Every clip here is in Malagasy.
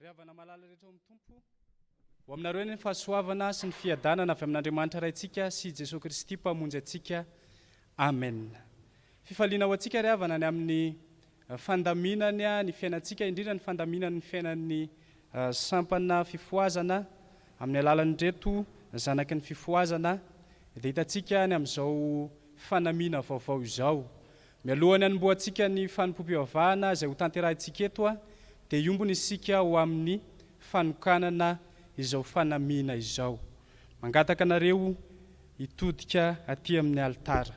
Riavana malala rehetra amin'ny tompo ho aminareo ny fahasoavana sy ny fiadanana avy amin'Andriamanitra raintsika sy Jesosy Kristy mpamonjy antsika. Amen. Fifaliana ho antsika riavana ny amin'ny fandaminany ny fiainantsika, indrindra ny fandaminany ny fiainan'ny Sampana Fifohazana amin'ny alalan'ny reto zanaky ny fifohazana dia hitantsika ny amin'izao fanamina vaovao izao. Mialohany hanomboantsika ny fanompoam-pivavahana izay ho tanterahintsika eto dia iombony isika ho amin'ny fanokanana izao fanamina izao. Mangataka anareo hitodika aty amin'ny alitara.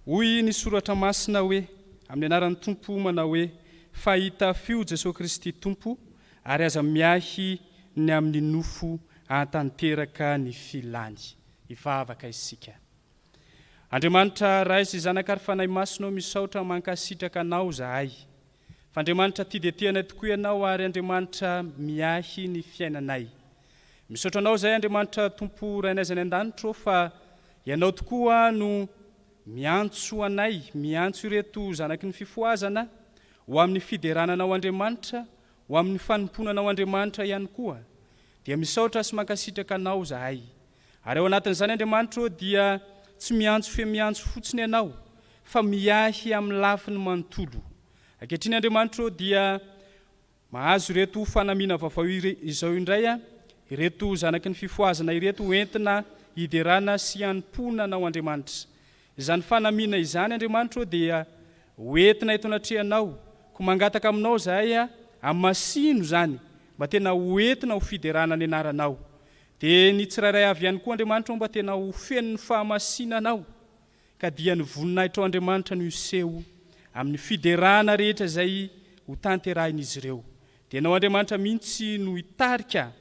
Hoy ny soratra masina hoe amin'ny anaran'ny Tompo manao hoe fahita fio Jesosy Kristy Tompo ary aza miahy ny amin'ny nofo hatanteraka ny filany. Hivavaka isika. Andriamanitra ray sy zanaka ary fanahy masina misaotra mankasitraka anao zahay. Fa Andriamanitra tia dia tianay tokoa ianao ary Andriamanitra miahy ny fiainanay. Misaotra anao zahay Andriamanitra Tompo rainay izay an-danitra fa ianao tokoa no miantso anay, miantso ireto zanaky ny fifohazana ho amin'ny fiderananao Andriamanitra, ho amin'ny fanomponanao Andriamanitra ihany koa. Dia misaotra sy mankasitraka anao zahay. Ary ao anatin'izany Andriamanitra dia tsy miantso fotsiny ianao, fa miahy amin'ny lafiny manontolo. Ankehitriny Andriamanitra dia mahazo ireto fanamina vaovao izao indray, ireto zanaky ny fifohazana ireto entina hiderana sy hanompoana anao Andriamanitra. Izany fanamina izany Andriamanitra dia hoentina eto anatrehanao, ko mangataka aminao zahay amin'ny masino zany, mba tena hoentina ho fiderana ny anaranao. Dia ny tsirairay avy ihany koa Andriamanitra mba tena ho feno ny fahamasinanao, ka dia ny voninahitra Andriamanitra no iseho amin'ny fiderana rehetra izay ho tanterahin'izy ireo. Dia ianao Andriamanitra mihitsy no hitarika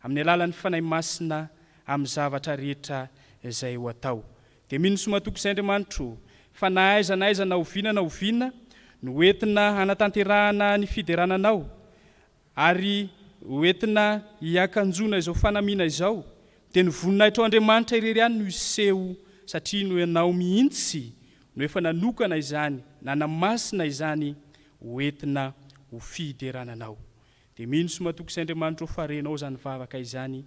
amin'ny alalan'ny fanahy masina amin'ny zavatra rehetra izay ho atao. Dia mino somatoko izay Andriamanitra fa na aiza na oviana no entina hanatanterahana ny fiderananao ary hoentina hiakanjona izao fanamina izao, dia ny voninahitra Andriamanitra irery ihany no iseho, satria no ianao mihitsy no efa nanokana izany, nanamasina izany hoentina ho fiderananao. Dia mino somatoko izay Andriamanitra fa renao zany vavaka izany,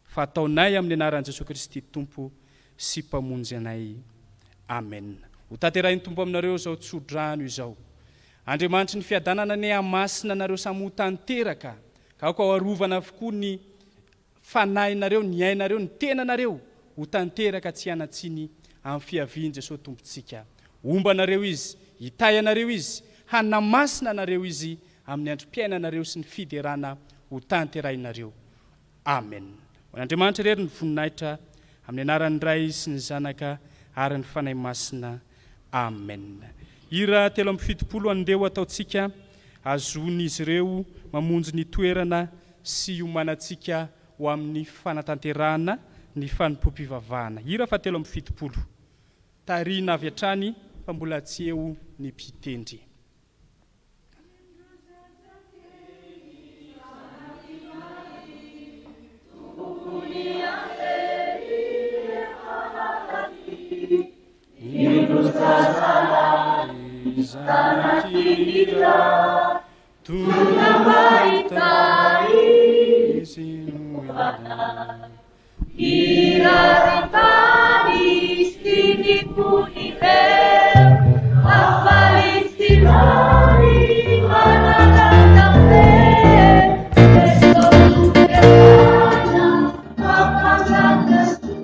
fa ataonay amin'ny anaran'i Jesosy Kristy Tompo sy mpamonjy anay. Amen. Ho tanterahin'ny Tompo aminareo izao tsodrano izao. Andriamanitra ny fiadanana ny hamasina nareo samy ho tanteraka, ka ao arovana avokoa ny fanahinareo, ny ainareo, ny tenanareo ho tanteraka tsy hanatsiny amin'ny fiavian'i Jesosy Tompontsika. Ombanareo izy, hitay anareo izy, hanamasina anareo izy amin'ny androm-piainanareo sy ny fiderana ho tanterahinareo. Amen. Andriamanitra irery ny voninahitra amin'ny anaran'ny Ray sy ny Zanaka ary ny fanahy masina. Amen. Hira 770 andeo ataontsika azon'izy ireo mamonjy ny toerana sy iomanantsika ho amin'ny fanatanterahana ny fanompoam-pivavahana. Hira 770. Tarina avy hatrany fa mbola tsy eo ny mpitendry. Zanakira tunamaitai sinuada iratani stini kunilem afalistilari manalatambe estotukeana apazangastu.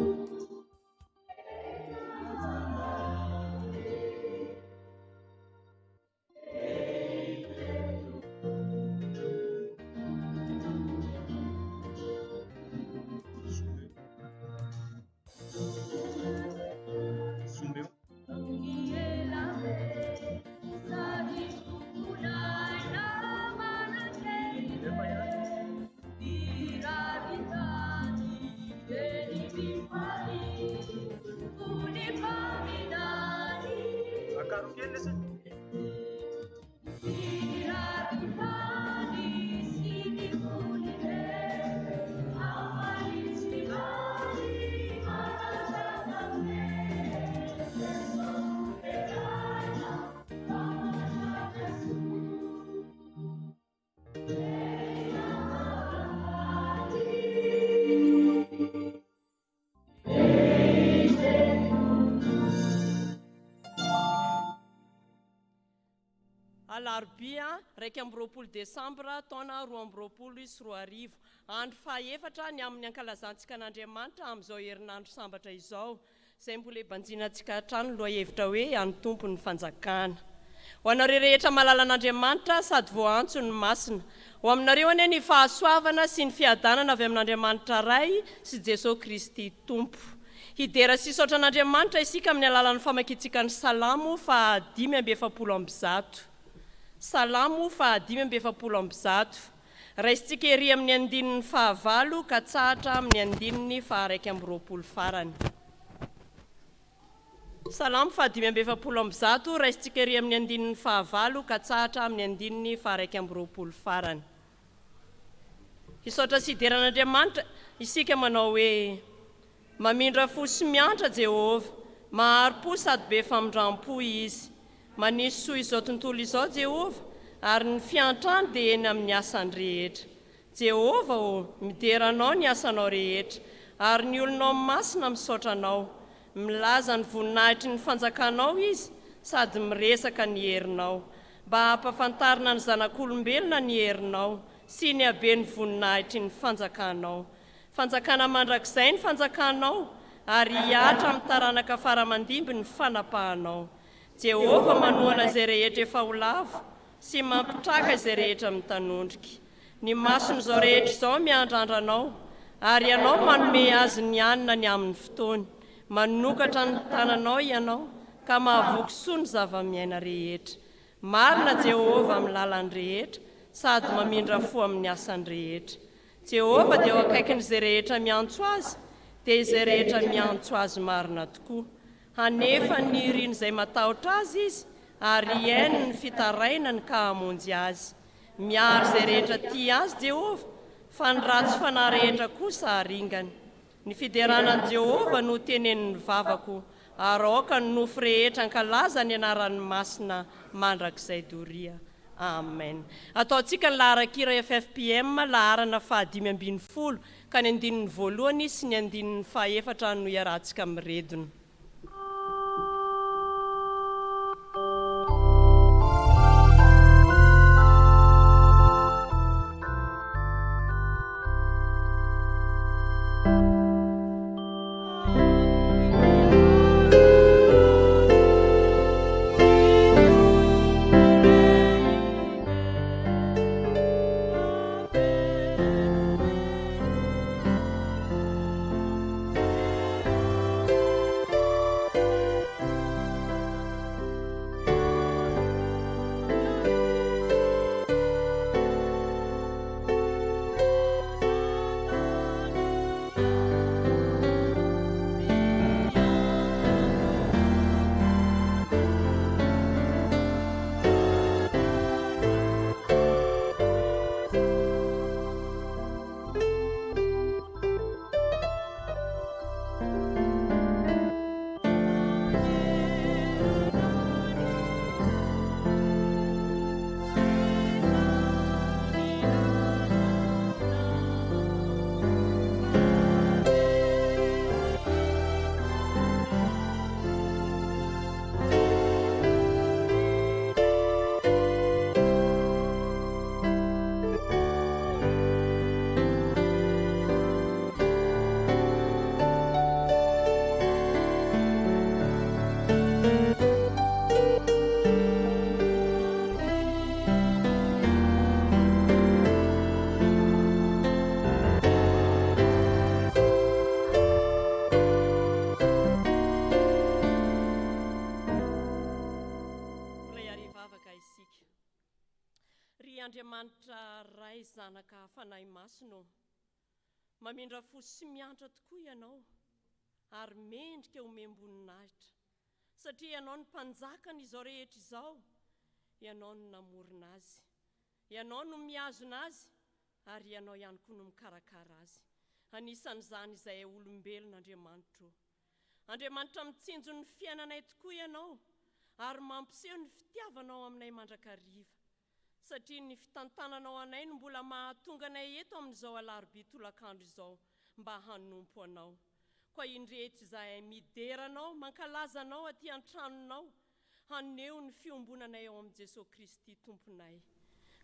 Alarobia 2 Desambra taona 2024 andro fahaefatra ny amin'ny ankalazantsika n'Andriamanitra amin'izao herinandro sambatra izao izay mbola banjinantsika hatrany loha hevitra hoe any tompo ny fanjakana ho anareo rehetra malala an'Andriamanitra sady voantso ny masina ho aminareo anie ny fahasoavana sy ny fiadanana avy amin'Andriamanitra ray sy Jesosy Kristy tompo hidera sy hisaotra an'Andriamanitra isika amin'ny alalan'ny famakiantsika ny salamo fa 5:7 Salamo fa 5:7 raisintsika ery amin'ny andinin'ny 9 ka tsahatra amin'ny andinin'ny 120 farany. Salamo fa 5:7 raisintsika ery amin'ny andinin'ny 9 ka tsahatra amin'ny andinin'ny 120 farany. Hisaotra sy hideran'Andriamanitra isika manao hoe mamindra fo sy miantra Jehova, maharo-po sady be famindram-po izy. Manisy soa izao tontolo izao Jehova, ary ny fiantrany dia eny amin'ny asany rehetra. Jehova mideranao ny asanao rehetra, ary ny olonao masina misaotra anao. Milaza ny voninahitry ny fanjakanao izy, sady miresaka ny herinao. Mba hampafantarina ny zanak'olombelona ny herinao, sy ny habe ny voninahitry ny fanjakanao. Fanjakana mandrakizay ny fanjakanao, ary hiatra amin'ny taranaka faramandimby ny fanapahanao. Jehova manohana izay rehetra efa ho lavo, sy mampitraka izay rehetra mitanondrika. Ny masony izao rehetra izao miandrandranao, ary ianao manome azy ny anina ny amin'ny fotoany. Manokatra ny tananao ianao, ka mahavoky soa ny zava-miaina rehetra. Marina Jehova amin'ny lalany rehetra, sady mamindra fo amin'ny asany rehetra. Jehova dia eo akaikin'izay rehetra miantso azy, dia izay rehetra miantso azy marina tokoa. Hanefa ny iriny izay matahotra azy izy, ary iainy ny fitarainany ka hamonjy azy. Miaro izay rehetra tia azy Jehova, fa ny ratsy fanahy rehetra kosa haringany. Ny fideranan'i Jehova no tenenin'ny vavako, ary aoka ny nofo rehetra ankalaza ny anaran'ny masina mandrakizay doria. Amen. Ataontsika ny laharan-kira FFPM laharana fa 5:20 ka ny andinin'ny voalohany sy ny andinin'ny fahaefatra no iarahantsika amin'ny redona. Andriamanitra ray zanaka fanahy masino, mamindra fo sy miantra tokoa ianao, ary mendrika omem-boninahitra, satria ianao ny mpanjakana izao rehetra izao, ianao no namorona azy, ianao no miazona azy, ary ianao ihany koa no mikarakara azy. Anisan'izany izay olombelon'Andriamanitra. Andriamanitra mitsinjo ny fiainanay tokoa ianao, ary mampiseho ny fitiavanao aminay mandrakariva. Satria ny fitantananao anay no mbola mahatonga anay eto amin'izao Alarobia tolakandro izao mba hanompo anao. Koa indrehetra izahay mideranao, mankalaza anao aty an-tranonao, haneo ny fiombonanay ao amin'ny Jesosy Kristy tomponay.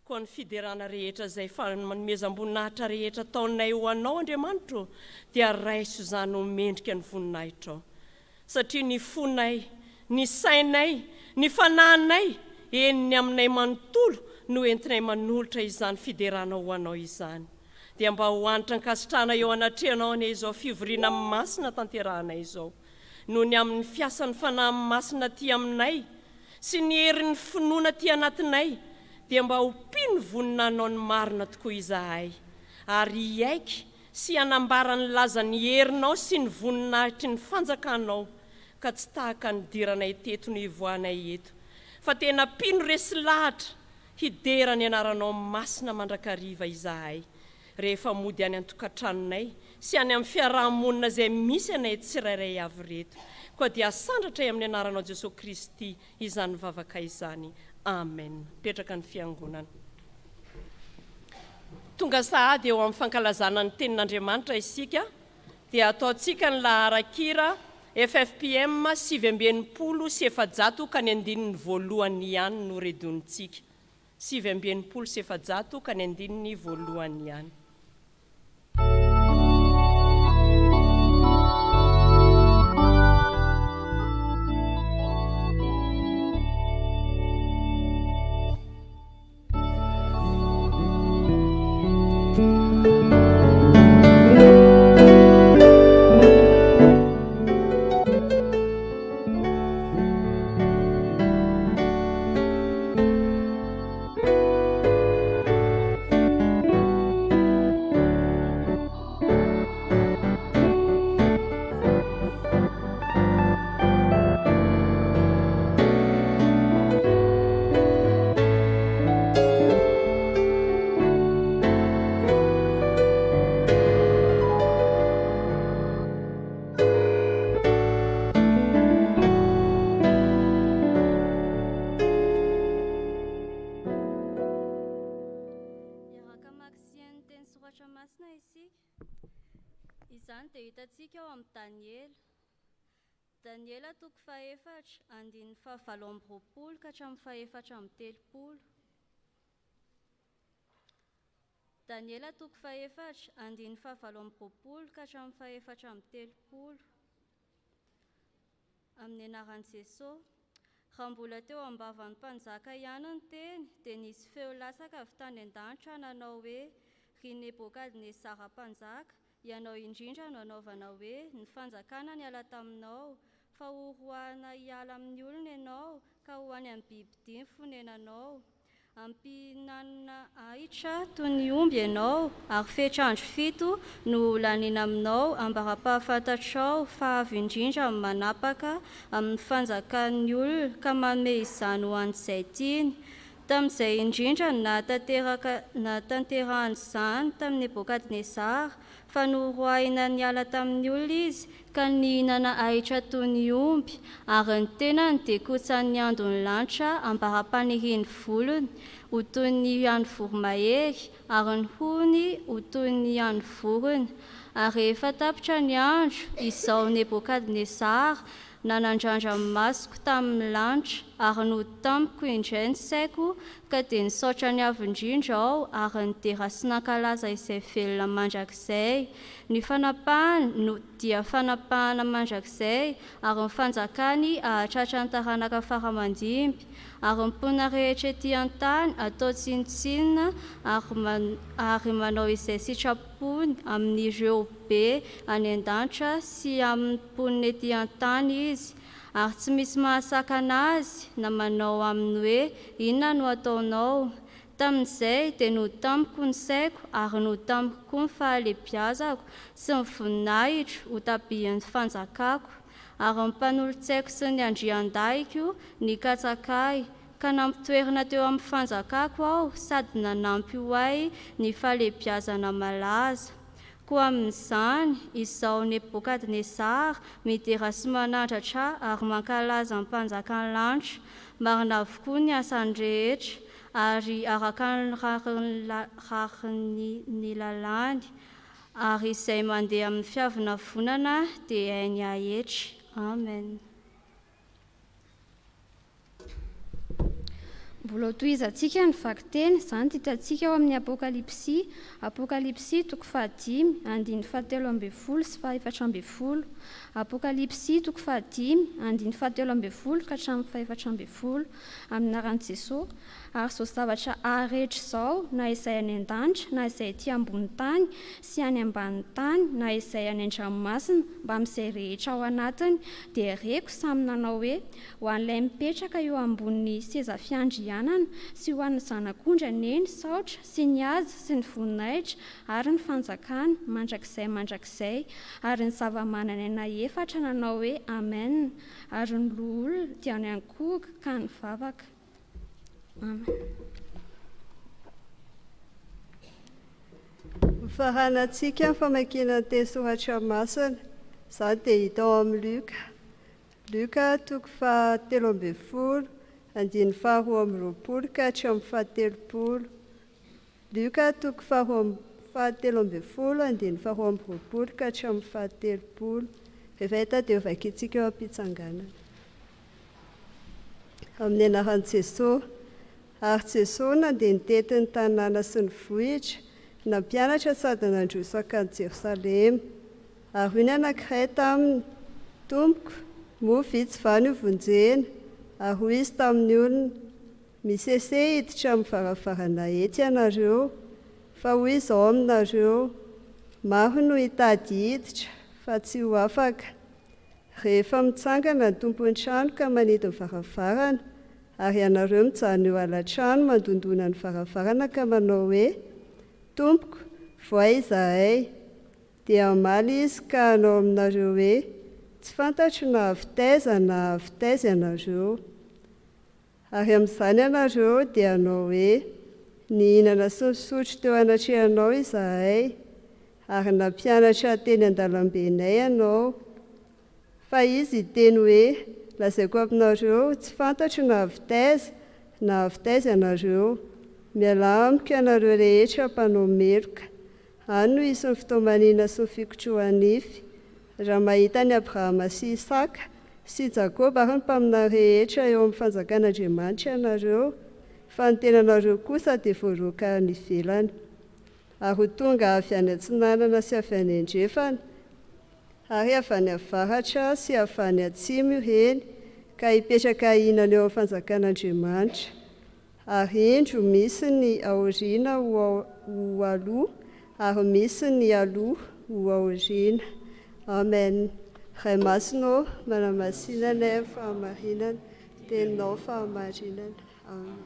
Koa ny fiderana rehetra izay fanomezam-boninahitra rehetra taonay ho anao Andriamanitra dia raiso izany ho mendrika ny voninahitra. Satria ny fonay, ny sainay, ny fanahinay, eniny aminay manontolo no entinay manolotra izany fiderana ho anao izany. Dia mba ho anitra ny kasitrana eo anatrehanao ny izao fivoriana amin'ny masina tanterahanay izao. Noho ny amin'ny fiasan'ny fanahy masina ty aminay sy ny herin'ny finoana ty anatinay, dia mba hompino voninanao ny marina tokoa izahay, ary iaiky sy anambara ny lazany herinao sy ny voninahitry ny fanjakanao, ka tsy tahaka ny diranay teto no ivoanay eto, fa tena pino resy lahatra hidera ny anaranao masina mandrakariva izahay, rehefa mody any an-tokantranonay sy any amin'ny fiarahamonina izay misy anay tsirairay avy reto, koa dia sandratray amin'ny anaranao Jesosy Kristy izany vavaka izany. Amen. Petraka ny fiangonana. Tonga sahady eo amin'ny fankalazana ny tenin'Andriamanitra isika, dia ataontsika ny laharan-kira FFPM 720 sy 700 ka ny 120 ihany no redonitsika. 720 sy 700 ka ny 120 ihany. Izany dia hitantsika ao amin'ny Daniela toko 4 andininy 7 ka hatramin'ny 7 Daniela toko 4 andininy 7 ka hatramin'ny 7 amin'ny anaran'i Jesosy. Raha mbola teo ambavan'ny mpanjaka ihany ny teny, dia nisy feo lasaka avy tany an-danitra nanao hoe: ry Nebokadnesara mpanjaka, ianao indrindra no anaovana hoe ny fanjakana ny ala taminao, fa horohana hiala amin'ny olona ianao ka ho any amin'ny bibidimy fonenanao. Ampinanana ahitra toy ny omby ianao, ary fetrandro 7 no lanina aminao ambara-pahafatatrao fa avy indrindra amin'ny manapaka amin'ny fanjakan'ny olona ka manome izany ho an'izay tiany. Tamin'izay indrindra nahatanterahany izany tamin'ny Nebokadnesara, fa noroahina niala tamin'ny olona izy ka nihinana ahitra toy ny omby, ary ny tenany dia kotsany andon'ny lanitra ambara-panirian'ny volony ho toy ny an'ny voromahery, ary ny hohony ho toy ny an'ny vorona. Ary rehefa tapitra ny andro, izao Nebokadnesara nanandrandra ny masoko tamin'ny lanitra, ary nody tamiko indray ny saiko, ka dia nisaotra ny avy indrindra aho, ary nidera sy nankalaza izay velona mandrakizay. Ny fanapahany dia fanapahana mandrakizay, ary ny fanjakany ahatratra ny taranaka faramandimby, ary ny mpona rehetra etỳ an-tany atao tsinotsinona, ary manao izay sitrapony amin'ireo be any an-danitra sy amin'ny mponina etỳ an-tany izy, ary tsy misy mahasakana azy na manao aminy hoe inona no ataonao. Tamin'izay dia nody tamiko ny saiko, ary nody tamiko koa ny fahalebiazako sy ny voninahitro ho tabian'ny fanjakako, ary ny mpanolotsaiko sy ny andrian-dahiko ny katsakay, ka nampitoerana teo amin'ny fanjakako aho, sady nanampy ho ahy ny fahalebiazana malaza. Koa amin'izany, izao Nebokadnesara midera sy manandratra ary mankalaza ny mpanjakan'ny lanitra, marina avokoa ny asany rehetra, ary araka ny rariny lalàny, ary izay mandeha amin'ny fiavina vonana dia hainy ahetra. Amen. Mbola tohizantsika ny vakiteny, izany titantsika ao amin'ny Apokalipsy toko 5, andiny 17 sy 18. Apokalipsy toko 5, andiny 17 ka hatramin'ny 18, amin'ny anaran'i Jesosy. Ary izao zavatra rehetra izao, na izay any an-danitra, na izay ety ambony tany, sy any ambany tany, na izay any an-dranomasina, mba amin'izay rehetra ao anatiny, dia reko samy nanao hoe: ho an'ilay mipetraka eo ambony seza fiandrianana, sy ho an'ny zanak'ondry neny saotra, sy ny azy, sy ny voninahitra, ary ny fanjakana mandrakizay, ary ny zava-manan'aina 4 nanao hoe: amen. Ary ny loha olona dia ny ankohoka ka ny vavaka. Amen. Faranantsika ny famakiana ny teny soratra masina, izany dia hita ao amin'ny Luka toko 17, andiny 12 ka hatramin'ny 17. Luka toko 17, andiny 12 ka hatramin'ny 17. Rehefa hita dia vakintsika eo am-pitsanganana. Amin'ny anaran'i Jesosy. Ary Jesosy nandeha nitety ny tanàna sy ny vohitra, nampianatra sady nandrosaka ny Jerosalema. Ary hoy ny anankiray taminy: Tompoko, moa vitsy va ny vonjena? Ary hoy izy tamin'ny olona: misese hiditra amin'ny varavarana etsy ianareo, fa hoy izao aminareo: maro no hitady hiditra, fa tsy ho afaka. Rehefa mitsangana ny tompon'ny trano ka manidy ny varavarana, ary ianareo mijanona eo ala-trano mandondona ny varavarana ka manao hoe: Tompoko, voay izahay, dia hamaly izy ka hanao aminareo hoe: tsy fantatro na avy taiza na avy taiza ianareo. Ary amin'izany ianareo dia hanao hoe: nihinana sy nisotro teo anatrehanao izahay, ary nampianatra teny an-dalambenay ianao. Fa izy iteny hoe: lazaiko aminareo, tsy fantatro na avy taiza ianareo. Miala amiko ianareo rehetra mpanao meloka. Any no isy ny fitomanina sy ny fikotrohanify. Raha mahita ny Abrahama sy Isaka sy Jakoba ary ny mpaminany rehetra eo amin'ny fanjakan'Andriamanitra ianareo, fa ny tenanareo kosa dia voaroka any ivelany. Ary ho tonga avy any atsinanana sy avy any andrefana, ary avy any avaratra sy avy any atsimo ireny, ka hipetraka ihinana eo amin'ny fanjakan'Andriamanitra. Ary indro misy ny aoriana ho aloha, ary misy ny aloha ho aoriana. Amen. Ray masinao, manamasinana fahamarinana, teninao fahamarinana. Amen.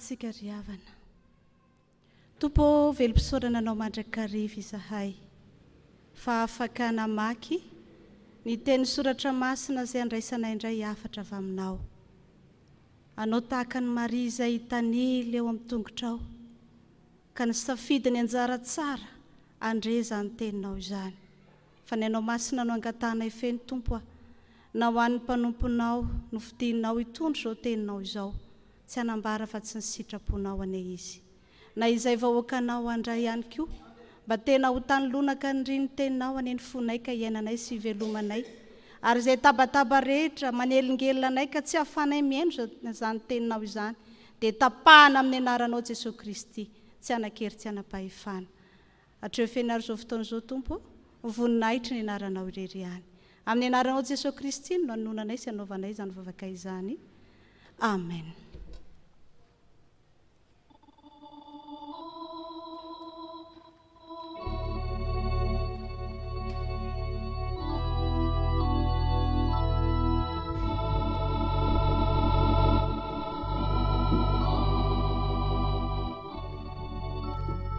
Tsika riavana. Tompo velom-pisaorana anao mandrakariva izahay, fa afaka namaky ny teny soratra masina izay andraisanay indray hafatra avy aminao. Anao tahaka ny Maria izay tanily eo amin'ny tongotrao, ka ny safidy ny anjara tsara andreza ny teninao izany. Fa ny anao masina no angatanay feny Tompo, na ho an'ny mpanomponao no fidinao hitondro izao teninao izao, tsy hanambara fa tsy ny sitraponao ane izy. Na izay vahoakanao andray ihany koa, mba tena ho tanylonaka ny riny teninao ane ny fonay ka iainanay sy velomanay, ary izay tabataba rehetra manelingelina anay ka tsy hafanay miendro izany teninao izany, dia tapahana amin'ny anaranao Jesosy Kristy, tsy hanan-kery tsy hanam-pahefana. Hatreo fianaro izao fotoana izao Tompo, voninahitra ny anaranao irery ihany. Amin'ny anaranao Jesosy Kristy no hanonanay sy hanaovanay izany vavaka izany. Amen.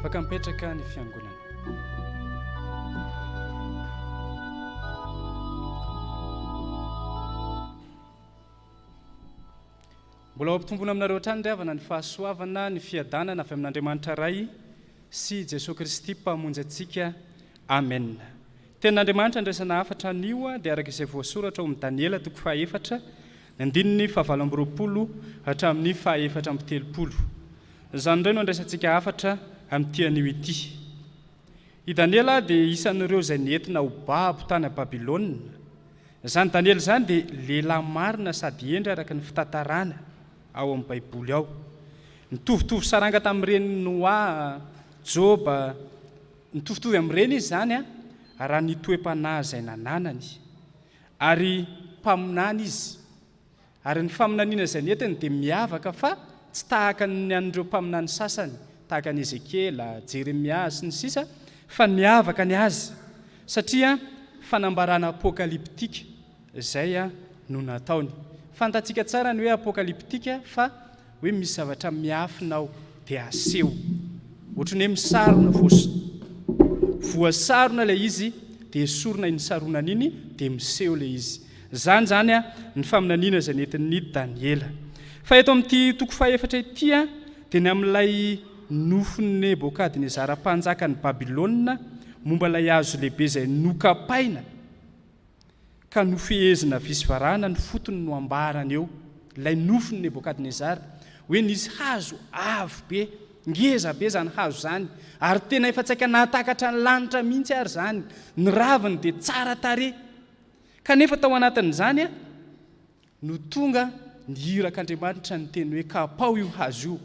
Afaka mipetraka ny fiangonana. Mbola ampitombona aminareo hatrany ry havana ny fahasoavana, ny fiadanana avy amin'Andriamanitra ray sy Jesosy Kristy mpamonjy antsika. Amen. Tenin'Andriamanitra andraisana hafatra anio dia araka izay voasoratra ao amin'ny Daniela 4 andininy 7 hatramin'ny 7 izany indray no andraisantsika hafatra amin'ity anio ity. I Daniela dia isan'ireo izay nentina ho babo tany Babilôna. Izany Daniela izany dia lehilahy marina sady endry araka ny fitantarana ao amin'ny Baiboly ao. Nitovitovy saranga tamin'ireny Noa, Joba, nitovitovy amin'ireny izy zany raha ny toe-panahy izay nananany ary mpaminany izy. Ary ny faminaniana izay nentiny dia miavaka fa tsy tahaka ny an'ireo mpaminany sasany tahaka ny Ezekela, Jeremia sy ny sisa, fa miavaka ny azy satria fanambarana apokaliptika izay no nataony. Fantatsika tsara ny hoe apokaliptika fa hoe misy zavatra miafina ao dia aseho. Ohatrany hoe misarona voasarona ilay izy dia esorina iny saronana iny dia miseho ilay izy. Zany ny faminaniana izay nentin'ny Daniela. Fa eto amin'ity 4 ity dia ny amin'ilay nofon'ny Nebokadnezara mpanjaka ny Babilôna momba ilay hazo lehibe izay nokapaina ka nofehezina visivarana ny fotony no ambarana eo. Ilay nofon'ny Nebokadnezara hoe nisy hazo avo be, ngeza be zany hazo zany, ary tena efa tsaika nahatakatra ny lanitra mihitsy ary zany, ny raviny dia tsara tare. Kanefa tao anatin'izany no tonga ny hirak'Andriamanitra ny teny hoe kapao io hazo io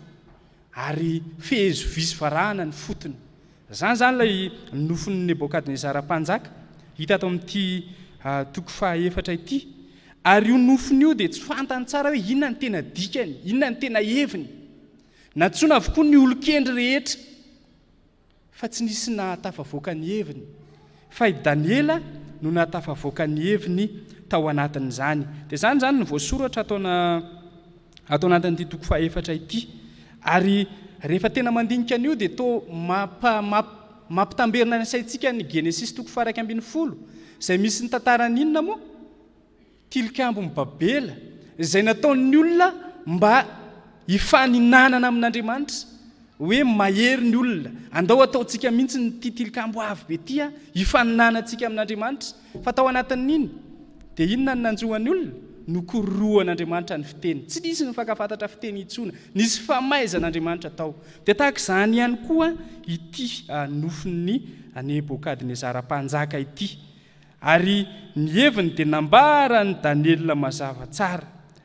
ary fehezo visivarana ny fotony. Zany ilay nofon'ny Nebokadnezara mpanjaka hita ato amin'ity 4 ity. Ary io nofony io dia tsy fantany tsara hoe inona ny tena dikany, inona ny tena heviny. Natsoina avokoa ny olon-kendry rehetra fa tsy nisy nahatafavoaka ny heviny. Fa i Daniela no nahatafavoaka ny heviny tao anatin'izany. Dia zany ny voasoratra ato anatin'ity 4 ity. Ary rehefa tena mandinika an'io dia to mampitamberina ny saintsika ny Genesis 1:12 izay misy ny tantaran'inona moa? Tilikambony Babela izay nataon'ny olona mba hifaninanana amin'Andriamanitra, hoe mahery ny olona. Andao ataontsika mihitsy ny tilikambo avo be ty hifaninanantsika amin'Andriamanitra. Fa tao anatin'iny dia inona ny nanjohan'ny olona? Nokorohan'Andriamanitra ny fiteny. Tsy nisy ny fankafantatra fiteny intsona, nisy famaizan'Andriamanitra tao. Dia tahaka izany ihany koa ity nofon'ny Nebokadnezara mpanjaka ity. Ary ny heviny dia nambarany Daniela mazava tsara,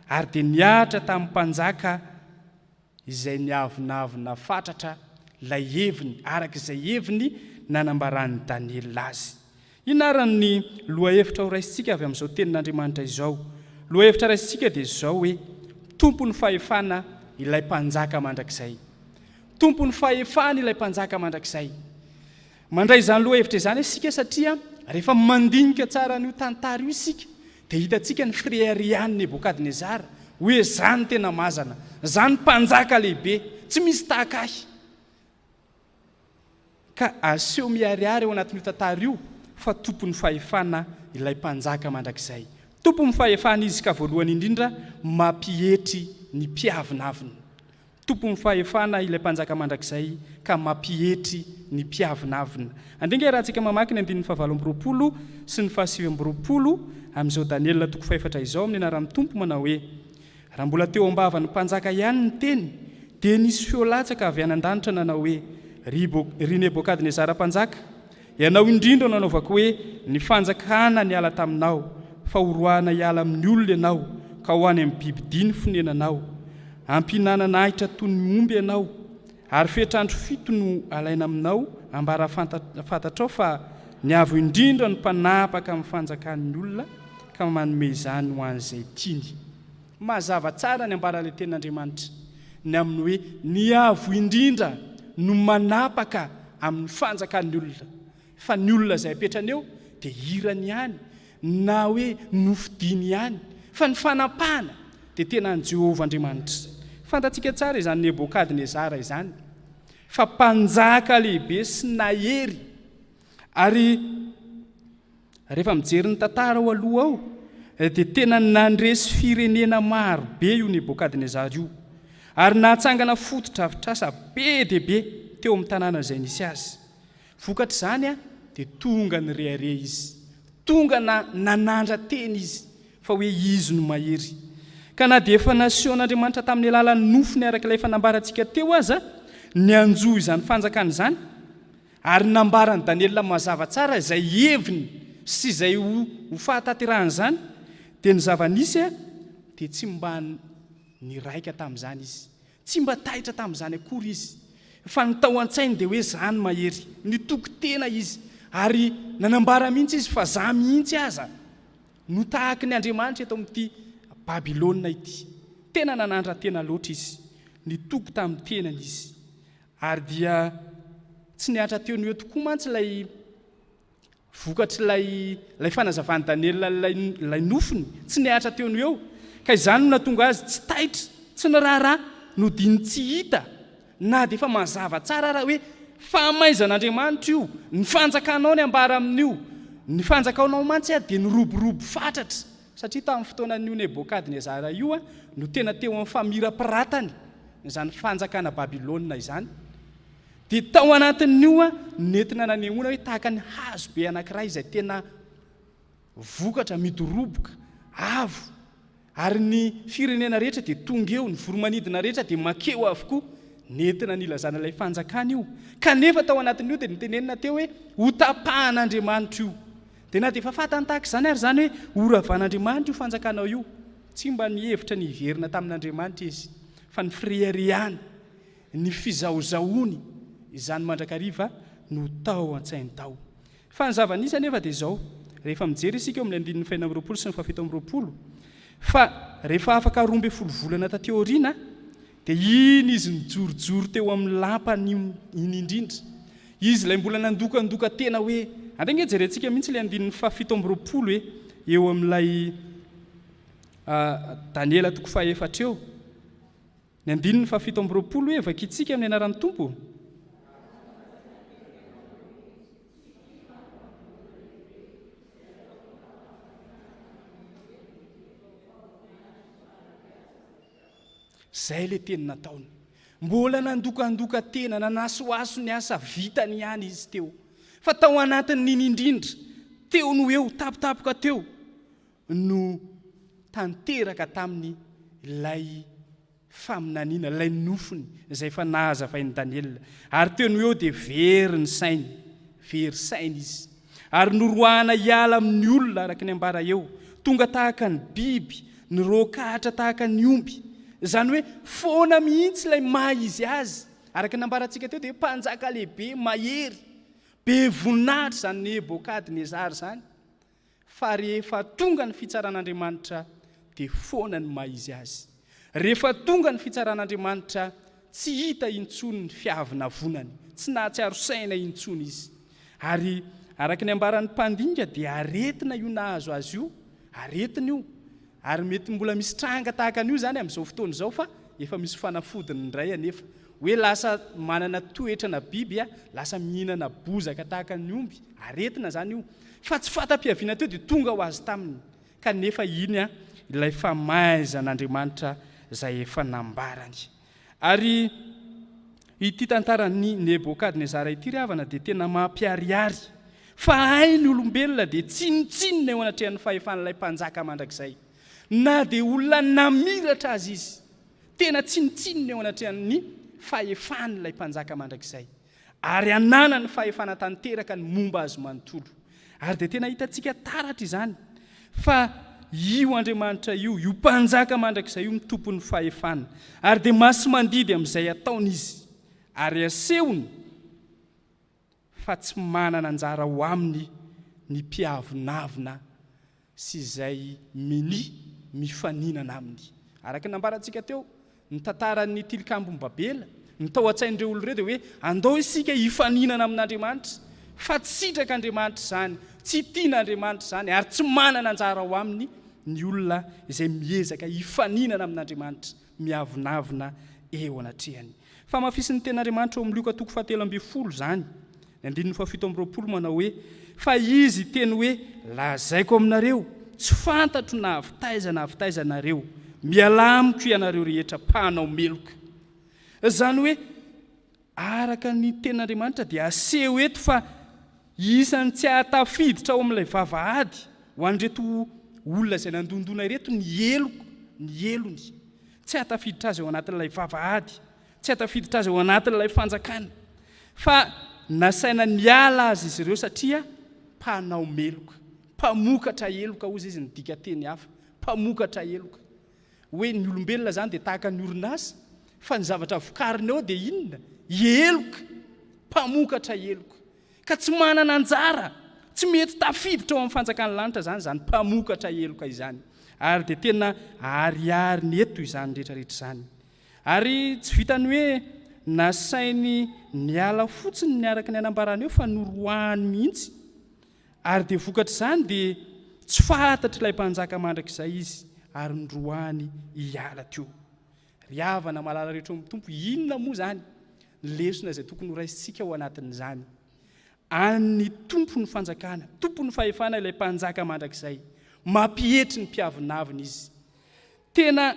ary dia niatra tamin'ny mpanjaka izay niavonavona fatratra ilay heviny, araka izay heviny nanambarany Daniela azy. Inaran'ny lohahevitra ho raisitsika avy amin'izao tenin'Andriamanitra izao. Lohahevitra raisitsika dia izao hoe tompony fahefana ilay mpanjaka mandrakizay. Tompony fahefana ilay mpanjaka mandrakizay. Mandray izany lohahevitra izany isika satria rehefa mandinika tsara n'io tantara io isika dia hitantsika ny friarian'ny Nebokadnezara hoe zany tena mazana, zany mpanjaka lehibe, tsy misy tahaka ahy. Ka aseho miariary eo anatin'io tantara io fa tompony fahefana ilay mpanjaka mandrakizay. Tompony fahefana izy ka voalohany indrindra mampihetry ny mpiavinavina. Tompony fahefana ilay mpanjaka mandrakizay ka mampihetry ny mpiavinavina. Andinga rahantsika mamaky ny 7 sy ny 7 amin'izao Daniela 4 izao amin'ny anaran'ny Tompo manao hoe raha mbola teo ambavany mpanjaka ihany ny teny dia nisy feolatsaka avy an-danitra nanao hoe ry Nebokadnezara mpanjaka, ianao indrindra nanaovako hoe ny fanjakana niala taminao, fa horohana hiala amin'ny olona ianao ka ho any amin'ny bibidiny fonenanao, ampinanana ahitra toy ny omby ianao, ary fetrandro 7 no alaina aminao ambara fantatrao fa niavo indrindra ny mpanapaka amin'ny fanjakan'ny olona ka manome izany ho an'izay tiany. Mazava tsara ny ambarale tenin'Andriamanitra ny amin'ny hoe niavo indrindra no manapaka amin'ny fanjakan'ny olona. Fa ny olona izay apetrany eo dia hirany ihany na hoe nofidiny ihany, fa ny fanapahana dia tena ny Jehovah Andriamanitra. Fantatsika tsara izany Nebokadnezara izany fa mpanjaka lehibe sy nahery. Ary rehefa mijery ny tantara ao aloha ao dia tena nandresy firenena marobe io Nebokadnezara io, ary nahatsangana foto-drafitrasa be dia be teo amin'ny tanàna izay nisy azy. Vokatra izany a dia tonga ny rehare izy, tonga nanandra teny izy fa hoe izy no mahery. Ka na dia efa nasehon'Andriamanitra tamin'ny alalan'ny nofony araka ilay fanambarantsika teo aza ny anjoa izany fanjakana izany, ary nambarany Daniela mazava tsara izay heviny sy izay ho fahatanterahany izany, dia ny zava-nisy a dia tsy mba niraika tamin'izany izy, tsy mba taitra tamin'izany akory izy, fa ny tao an-tsainy dia hoe zany mahery, nitoko tena izy, ary nanambara mihitsy izy fa za mihitsy aza no tahaka ny Andriamanitra eto amin'ity Babilôna ity. Tena nanandra tena loatra izy, nitoko tamin'ny tenany izy, ary dia tsy niatra teo ny eo tokoa mantsy lay vokatra lay fanazavany Daniela lay nofony, tsy niatra teo ny eo, ka izany no natonga azy tsy taitra, tsy niraharaha, no diny tsy hita, na dia efa mazava tsara raha hoe fahamaizan'Andriamanitra io, ny fanjakanao ny ambara amin'io, ny fanjakaonao mantsy dia niroborobo fatratra, satria tamin'ny fotoanan'io Nebokadnezara io no tena teo amin'ny famirapiratany izany fanjakana Babilôna izany. Dia tao anatin'io nentina nanehoana hoe tahaka ny hazo be anankiray izay tena vokatra midoroboka avo, ary ny firenena rehetra dia tonga eo, ny voromanidina rehetra dia makeo avokoa, nentina nilazana ilay fanjakana io. Kanefa tao anatin'io dia nitenenina teo hoe ho tapahan'Andriamanitra io. Dia na dia efa fantany tahaka izany ary izany hoe oravan'Andriamanitra io fanjakanao io, tsy mba nihevitra ny hiverina tamin'Andriamanitra izy, fa ny firehariany, ny fizahozahoany izany mandrakariva no tao an-tsainy tao. Fa ny zava-nisy anefa dia izao, rehefa mijery isika eo amin'ny 920 sy ny 720, fa rehefa afaka 12 volana tateo aoriana dia iny izy nijorojoro teo amin'ny lampany iny indrindra, izy ilay mbola nandokandoka tena hoe andrenge jerentsika mihitsy ilay 720 hoe eo amin'ilay Daniela toko fahaefatra eo, ny 720 hoe vakitsika amin'ny anaran'ny Tompo. Zay le teny nataony, mbola nandokandoka tena, nanasoaso ny asa vitany ihany izy teo, fa tao anatin'iny indrindra teo no eo tapitapoka teo no tanteraka tamin'ny lay faminaniana, lay nofony izay fa nahazavain'ny Daniela, ary teo no eo dia very ny sainy, very sainy izy, ary noroahana hiala amin'ny olona araka ny ambara eo, tonga tahaka ny biby, ny rokahatra tahaka ny omby, izany hoe foana mihitsy ilay maha izy azy, araka ny ambarantsika teo dia mpanjaka lehibe mahery, be voninahitra izany Nebokadnezara izany, fa rehefa tonga ny fitsaran'Andriamanitra dia foana ny maha izy azy. Rehefa tonga ny fitsaran'Andriamanitra tsy hita intsony ny fiavinavonany, tsy nahatsiaro saina intsony izy, ary araka ny ambaran'ny mpandinika dia aretina io nahazo azy io, aretina io, ary mety mbola misy tranga tahaka an'io izany amin'izao fotoana izao, fa efa misy fanafodiny indray anefa hoe lasa manana toetra na biby lasa mihinana bozaka tahaka ny omby, aretina zany io, fa tsy fatam-piaviana teo dia tonga ho azy taminy, kanefa iny ilay famaizan'Andriamanitra izay efa nambarany. Ary ity tantaran'ny Nebokadnezara ity ravana dia tena mampiariary fa hainy olombelona dia tsinitsinina eo anatrehan'ny fahefan'ilay mpanjaka mandrakizay, na dia olona namiratra azy izy, tena tsinitsinina eo anatrehan'ny fahefan'ilay mpanjaka mandrakizay, ary anana ny fahefana tanteraka ny momba azy manontolo. Ary dia tena hitantsika taratra izany fa io Andriamanitra io mpanjaka mandrakizay io mitompo ny fahefana, ary dia masy mandidy amin'izay ataony izy, ary asehony fa tsy manana anjara ho aminy ny mpiavonavina sy izay mifaninana aminy. Araka ny ambarantsika teo, ny tantaran'ny tilikambony Babela, ny tao an-tsain'ireo olona ireo dia hoe andao isika hifaninana amin'Andriamanitra, fa tsy sitraka Andriamanitra izany, tsy tiana Andriamanitra izany, ary tsy manana anjara ho aminy ny olona izay miezaka hifaninana amin'Andriamanitra, miavonavina eo anatrehany. Fa mafisy ny ten'Andriamanitra eo amin'ny Luka toko 7:10 izany, ny 7:20 manao hoe fa izy teny hoe lazaiko aminareo, tsy fantatro na avitaizanareo, miala amiko ianareo rehetra mpanao meloka. Izany hoe araka ny ten'Andriamanitra dia aseho eto fa isany tsy ahatafiditra ao amin'ilay vavahady ho an'reto olona izay nandondona ireto ny elony tsy ahatafiditra azy ao anatin'ilay vavahady, tsy ahatafiditra azy ao anatin'ilay fanjakana, fa nasaina niala azy izy ireo satria mpanao meloka, mpamokatra eloka ozy izy ny dika teny hafa, mpamokatra eloka. Hoe ny olombelona zany dia tahaka ny orinasa, fa ny zavatra vokariny ao dia inona? Eloka, mpamokatra eloka. Ka tsy manana anjara, tsy mety tafiditra ao amin'ny fanjakan'ny lanitra zany mpamokatra eloka izany. Ary dia tena ariary ny eto izany rehetrarehetra izany. Ary tsy vitany hoe nasainy niala fotsiny niaraka ny anambarana eo fa noroahany mihitsy. Ary dia vokatra izany dia tsy fantatra ilay mpanjaka mandrakizay izy ary noroahany hiala teo. Riavana malala rehetra amin'ny tompo, inona moa zany lesona izay tokony horaisitsika ao anatin'izany? Any tompo ny fanjakana, tompo ny fahefana ilay mpanjaka mandrakizay, mampihetry ny mpiavinavina izy. Tena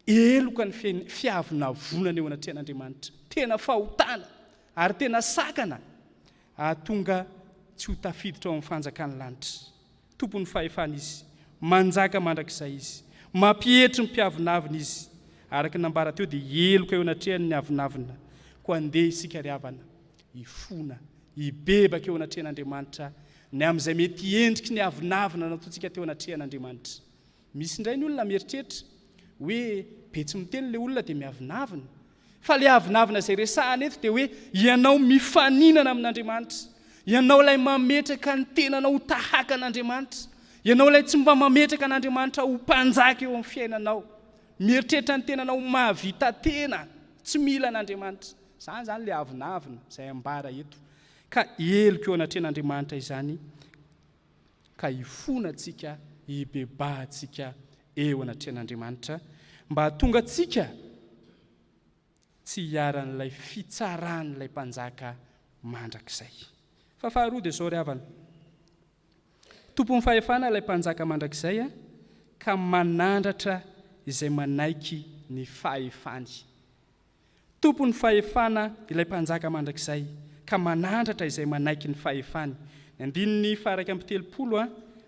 eloka ny fiavinavonana eo anatrehan'Andriamanitra, tena fahotana ary tena sakana ahatonga tsy ho tafiditra ao amin'ny fanjakan'ny lanitra. Tompo ny fahefana izy, manjaka mandrakizay izy, mampihetry ny mpiavinavina izy. Araka nambara teo dia eloka eo anatrehan'ny avinavina, ko andeha isika riavana hifona, hibebaka eo anatrehan'Andriamanitra ny amin'izay mety endriky ny avinavina nataontsika teo anatrehan'Andriamanitra. Misy indray ny olona mieritreritra hoe betsy miteny ilay olona dia miavinavina, fa ilay avinavina izay resahana eto dia hoe ianao mifaninana amin'Andriamanitra, ianao ilay mametraka ny tenanao ho tahaka an'Andriamanitra, ianao ilay tsy mba mametraka an'Andriamanitra ho mpanjaka eo amin'ny fiainanao, mieritreritra ny tenanao mahavita tena, tsy mila an'Andriamanitra. Zany ilay avinavina izay ambara eto. Ka eloka eo anatrehan'Andriamanitra izany, ka hifonantsika, hibebahantsika eo anatrehan'Andriamanitra mba hatonga antsika tsy hiaran'ilay fitsaran'ilay mpanjaka mandrakizay. Fa faharoa dia izao riavana, tompon'ny fahefana ilay mpanjaka mandrakizay ka manandratra izay manaiky ny fahefany. Tompon'ny fahefana ilay mpanjaka mandrakizay ka manandratra izay manaiky ny fahefany. Ny andininy faharaiky amby telopolo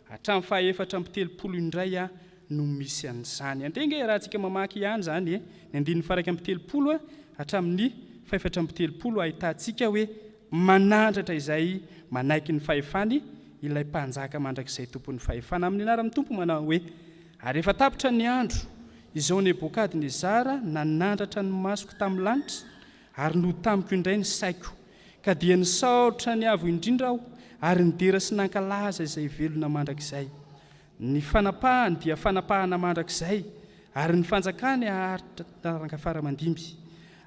hatramin'ny fahaefatra amby telopolo indray no misy an'izany. Andenge raha antsika mamaky ihany zany ny andininy faharaiky amby telopolo hatramin'ny fahaefatra amby telopolo ahitantsika hoe manandratra izay manaiky ny fahefany ilay mpanjaka mandrakizay tompon'ny fahefana. Amin'ny anaran'ny tompo manao hoe ary efa tapitra ny andro izao 𝗦𝗛𝗥𝗏𝗔𝗧 nanandratra ny masoko tamin'ny lanitra ary no tamiko indray ny saiko, ka dia nisaotra ny avo indrindra aho ary nidera sy nankalaza izay velona mandrakizay. Ny fanapahany dia fanapahana mandrakizay ary ny fanjakany aharitra tarangafara mandimby,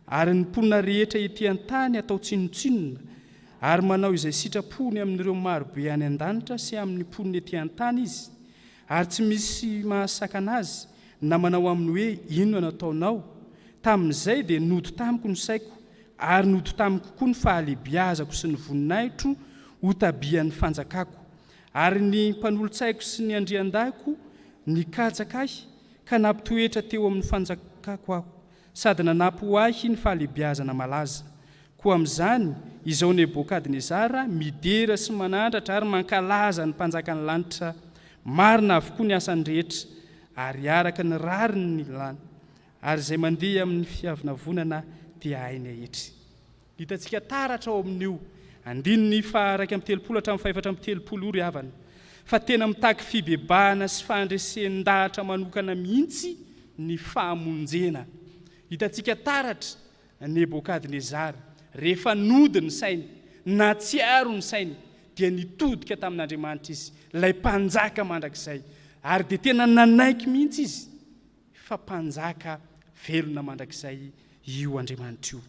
ary ny mponina rehetra ety an-tany atao tsinotsinona ary manao izay sitrapony amin'ireo marobe any an-danitra sy amin'ny mponina ety an-tany izy, ary tsy misy mahasakana azy na manao aminy hoe inona nataonao. Tamin'izay dia nodo tamiko ny saiko ary nodo tamiko koa ny fahalebiazako sy ny voninahitro ho tabian'ny fanjakako, ary ny mpanolotsaiko sy ny andrian-dahiko nikatsaka ahy ka nampitoetra teo amin'ny fanjakako aho, sady nanampy ho ahy ny fahalebiazana malaza. Koa amin'izany izao 𝗦𝗏𝗏𝗏𝗏 midera sy manandratra ary mankalaza ny mpanjakan'ny lanitra, marina avokoa ny asany rehetra ary araka ny rariny ny lany, ary izay mandeha amin'ny fiavinavonana dia hainy ahetry. Hitantsika taratra ao amin'io andininy faharaiky amby telopolo hatramin'ny fahaefatra amby telopolo ry havana, fa tena mitaky fibebahana sy fandresen-dahatra manokana mihitsy ny fahamonjena. Hitantsika taratra 𝗦𝗏𝗏𝗏𝗏 rehefa nody ny sainy, natsiaro ny sainy, dia nitodika tamin'Andriamanitra izy, ilay mpanjaka mandrakizay, ary dia tena nanaiky mihitsy izy fa mpanjaka velona mandrakizay io Andriamanitra io.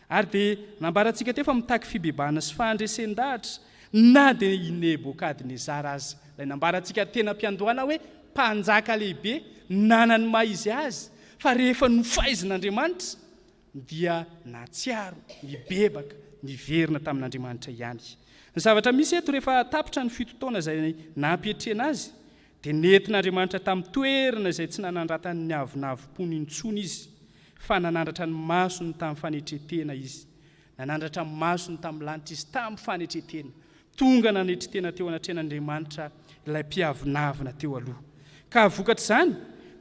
Ary dia nambarantsika teo fa mitaky fibebahana sy fandresen-dahatra na dia 𝗦𝗏𝗏𝗏𝗏 aza. Ilay nambarantsika tena mpiandohana hoe mpanjaka lehibe nanany maizy azy, fa rehefa nofaizin'Andriamanitra dia natsiaro, nibebaka, niverina tamin'Andriamanitra ihany. Ny zavatra misy eto rehefa tapitra ny 7 taona izay nampihetrena azy, dia nentin'Andriamanitra tamin'ny toerana izay tsy nanandratany ny avinavim-pony intsony izy, fa nanandratra ny masony tamin'ny fanetretena izy. nanandratra masony tamin'ny lanitra izy tamin'ny fanetretena tonga nanetretena teo anatren'Andriamanitra ilay mpiavinavina teo aloha ka vokatra izany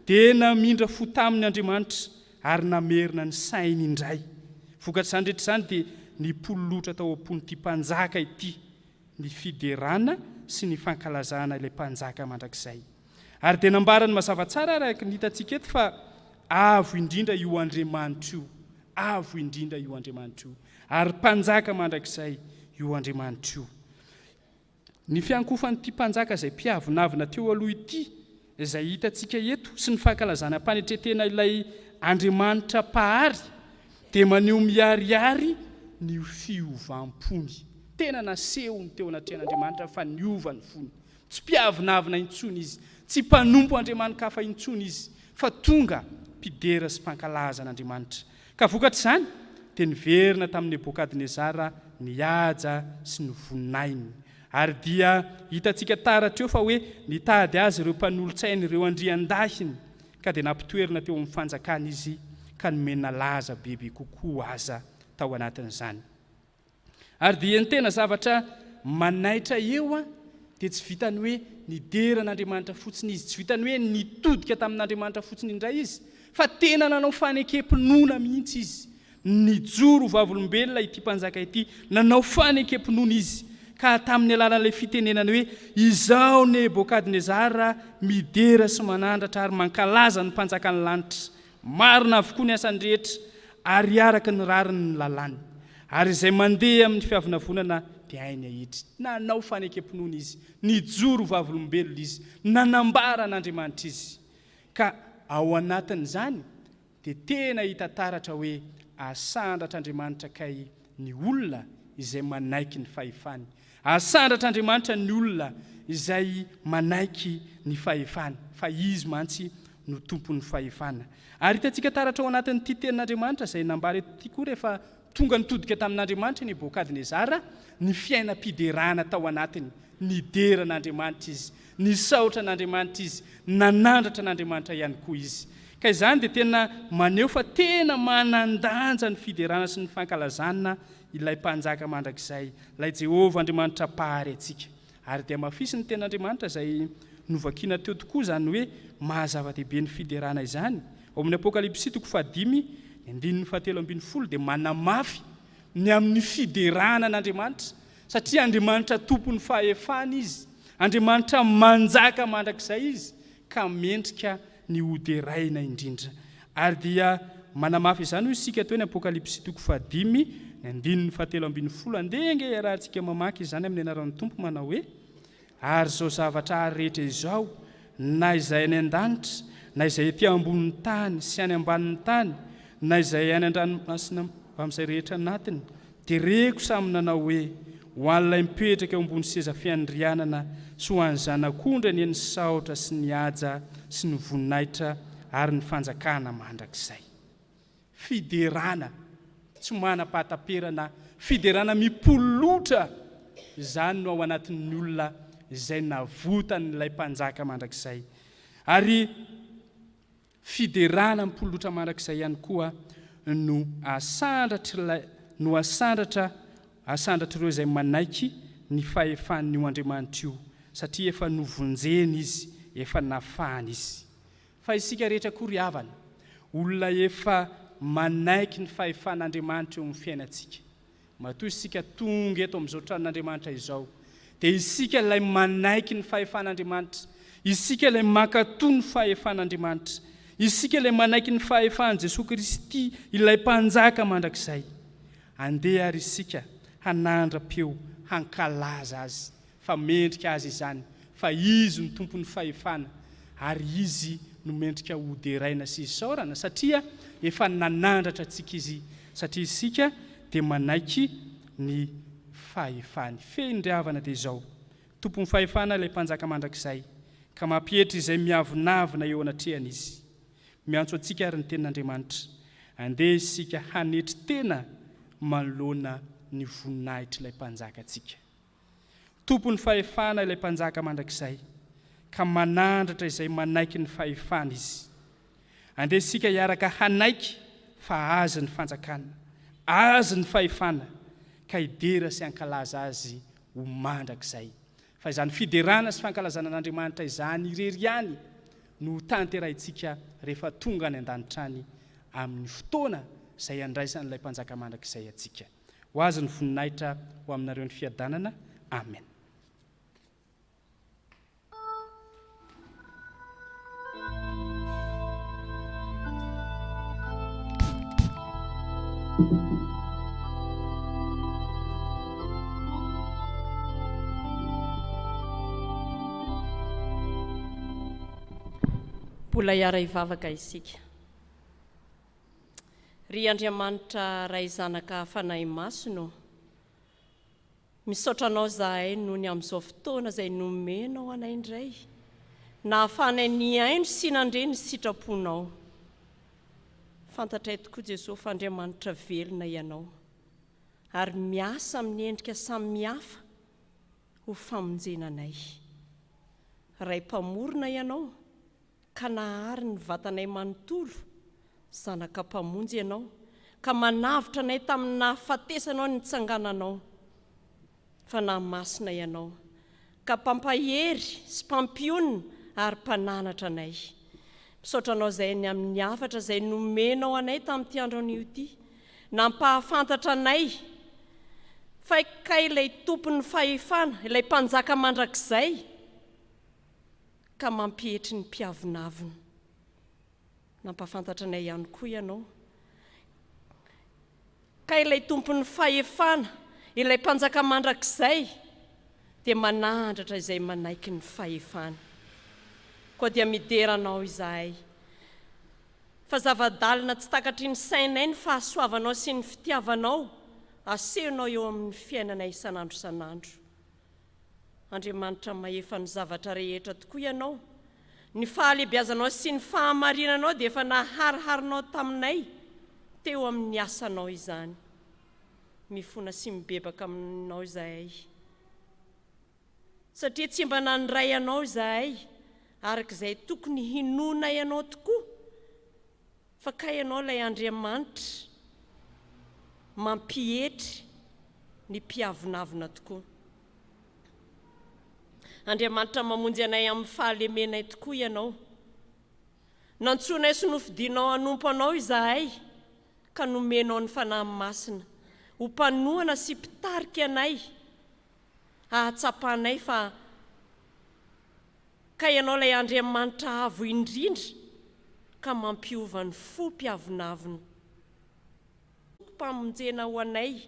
dia namindra fo tamin'ny Andriamanitra ary namerina ny sainy indray vokatra izany rehetra izany dia ny pololotra tao am-pon'ity mpanjaka ity ny fiderana sy ny fankalazana ilay mpanjaka mandrakizay ary dia nambarany mazava tsara araka ny hitantsika eto fa avo indrindra io Andriamanitra io avo indrindra io Andriamanitra io ary mpanjaka mandrakizay io Andriamanitra io ny fiankofan'ity mpanjaka izay mpiavinavina teo aloha ity izay hitantsika eto sy ny fankalazana mpanetretena ilay Andriamanitra pahary dia maneho miariary ny fiovam-pony tena nasehony teo anatren'Andriamanitra fa niovany fony tsy mpiavinavina intsony izy tsy mpanompo Andriamanitra hafa intsony izy fa tonga mpidera sy mpankalaza an'Andriamanitra ka vokatra izany dia niverina tamin'ny Nebokadnezara ny aja sy ny voninainy ary dia hitantsika taratra eo fa hoe nitady azy ireo mpanolontsaina ireo andrian-dahiny ka dia nampitoerina teo amin'ny fanjakana izy ka nomena laza bebe kokoa aza tao anatin'izany ary dia ny tena zavatra manaitra eo dia tsy vitany hoe nidera n'Andriamanitra fotsiny izy tsy vitany hoe nitodika tamin'Andriamanitra fotsiny indray izy fa tena nanao fanekempinoana mihitsy izy nijoro vavolombelona ity mpanjaka ity nanao fanekempinoana izy ka tamin'ny alalan'ilay fitenenana hoe izao Nebokadnezara midera sy manandratra ary mankalaza ny mpanjakany lanitra marina avokoa ny asany rehetra ary araka ny rariny ny lalàny ary izay mandeha amin'ny fiavinavonana dia hainy ahitra nanao fanekempinoana izy nijoro vavolombelona izy nanambara n'Andriamanitra izy ka ao anatin'izany dia tena hita taratra hoe asandratr'Andriamanitra kay ny olona izay manaiky ny fahefany asandratr'Andriamanitra ny olona izay manaiky ny fahefany fa izy mantsy no tompon'ny fahefana ary hitantsika taratra ao anatin'ity tenin'Andriamanitra izay nambara eto ity koa rehefa tonga nitodika tamin'Andriamanitra ny Nebokadnezara ny fiainam-piderana tao anatiny nidera n'Andriamanitra izy nisaotra n'Andriamanitra izy nanandratra n'Andriamanitra ihany koa izy ka izany dia tena maneho fa tena manandanja ny fiderana sy ny fankalazana ilay mpanjaka mandrakizay ilay Jehovah Andriamanitra pahary atsika ary dia mafisy ny ten'Andriamanitra izay novakiana teo tokoa izany hoe mahazava-dehibe ny fiderana izany ao amin'ny Apokalipsy 5:17 dia manamafy ny amin'ny fiderana n'Andriamanitra satria Andriamanitra tompon'ny fahefana izy Andriamanitra manjaka mandrakizay izy ka mendrika ny hoderaina indrindra ary dia manamafy izany ho isika teo ny Apokalipsy 5:17 andenge iarahantsika mamaky izany amin'ny anaran'ny tompo manao hoe ary zao zavatra rehetra izao na izay any an-danitra na izay ety ambonin'ny tany sy any ambanin'ny tany na izay any an-dranomasina amin'izay rehetra anatiny dia reko samy nanao hoe ho an'ilay mipetraka eo ambony seza fiandrianana sy ho an'ny zanak'ondra ny eny saotra sy ny aja sy ny voninahitra ary ny fanjakana mandrakizay fiderana tsy manam-pahataperana fiderana mipolotra izany no ao anatin'ny olona izay navotan'ilay mpanjaka mandrakizay ary fiderana mipolotra mandrakizay ihany koa no asandratra ireo izay manaiky ny fahefan'io Andriamanitra io satria efa novonjeny izy efa nafahany izy fa isika rehetra koa ry havana olona efa manaiky ny fahefan'Andriamanitra eo amin'ny fiainantsika matoa isika tonga eto amin'izao tranon'Andriamanitra izao dia isika ilay manaiky ny fahefan'Andriamanitra isika ilay mankatoa ny fahefan'Andriamanitra isika ilay manaiky ny fahefan'i Jesosy Kristy ilay mpanjaka mandrakizay andeha ary isika hanandra-peo hankalaza azy fa mendrika azy izany fa izy no tompon'ny fahefana ary izy no mendrika hoderaina sy isaorana satria efa nanandratra antsika izy satria isika dia manaiky ny fahefany fendriavana dia izao tompon'ny fahefana ilay mpanjaka mandrakizay ka mampietry izay miavonavina eo anatrehana izy miantso antsika ary ny tenin'Andriamanitra andeha isika hanetry tena manoloana ny voninahitra ilay mpanjaka antsika tompon'ny fahefana ilay mpanjaka mandrakizay ka manandratra izay manaiky ny fahefana izy andeha isika hiaraka hanaiky fa azy ny fanjakana azy ny fahefana ka hidera sy ankalaza azy ho mandrakizay fa izany fiderana sy fankalazana an'Andriamanitra izany irery ihany no tanterahintsika rehefa tonga ny an-danitrany amin'ny fotoana izay andraisan'ilay mpanjaka mandrakizay atsika. Ho azy ny voninahitra ho aminareo ny fiadanana. Amen. Mbola hiara hivavaka isika. Ry Andriamanitra ray zanaka fanahy masino, misaotra anao zahay noho ny amin'izao fotoana izay nomenao anay indray, na ahafahanay ny aino sy nandre ny sitraponao. Fantatray tokoa Jesosy fa Andriamanitra velona ianao, ary miasa amin'ny endrika samihafa ho famonjena anay. Ray mpamorona ianao, ka nahary ny vatanay manontolo, zanaka mpamonjy ianao, ka manavitra anay tamin'ny nahafatesanao ny tsangananao. Fa nahamasina ianao, ka mpampahery sy mpampionina ary mpananatra anay. Misaotra anao izay ny amin'ny hafatra izay nomenao anay tamin'ity andro anio ity, nampahafantatra anay fa ka ilay tompon'ny fahefana, ilay mpanjaka mandrakizay, ka mampihetry ny mpiavonavina. Nampahafantatra anay ihany koa ianao, ka ilay tompon'ny fahefana, ilay mpanjaka mandrakizay, dia manandratra izay manaiky ny fahefana. Koa dia mideranao izahay, fa zavadalina tsy takatry ny sainay ny fahasoavanao sy ny fitiavanao, asehonao eo amin'ny fiainanay isan'andro isan'andro. Andriamanitra mahefa ny zavatra rehetra tokoa ianao, ny fahalebiazanao sy ny fahamarinanao dia efa nahariharinao taminay teo amin'ny asanao izany. Mifona sy mibebaka aminao izahay, satria tsy mba nandray anao izahay arak'izay tokony hinona ianao tokoa, fa ka ianao ilay Andriamanitra mampihetry ny mpiavonavina tokoa. Andriamanitra mamonjy anay amin'ny fahalemenay tokoa ianao, nantsonay sy nofidinao hanompo anao izahay, ka nomenao ny fanahy masina ho mpanohana sy mpitarika anay, ahatsapanay fa ka ianao ilay Andriamanitra avo indrindra, ka mampiova ny fo mpiavonavina. Mpamonjena ho anay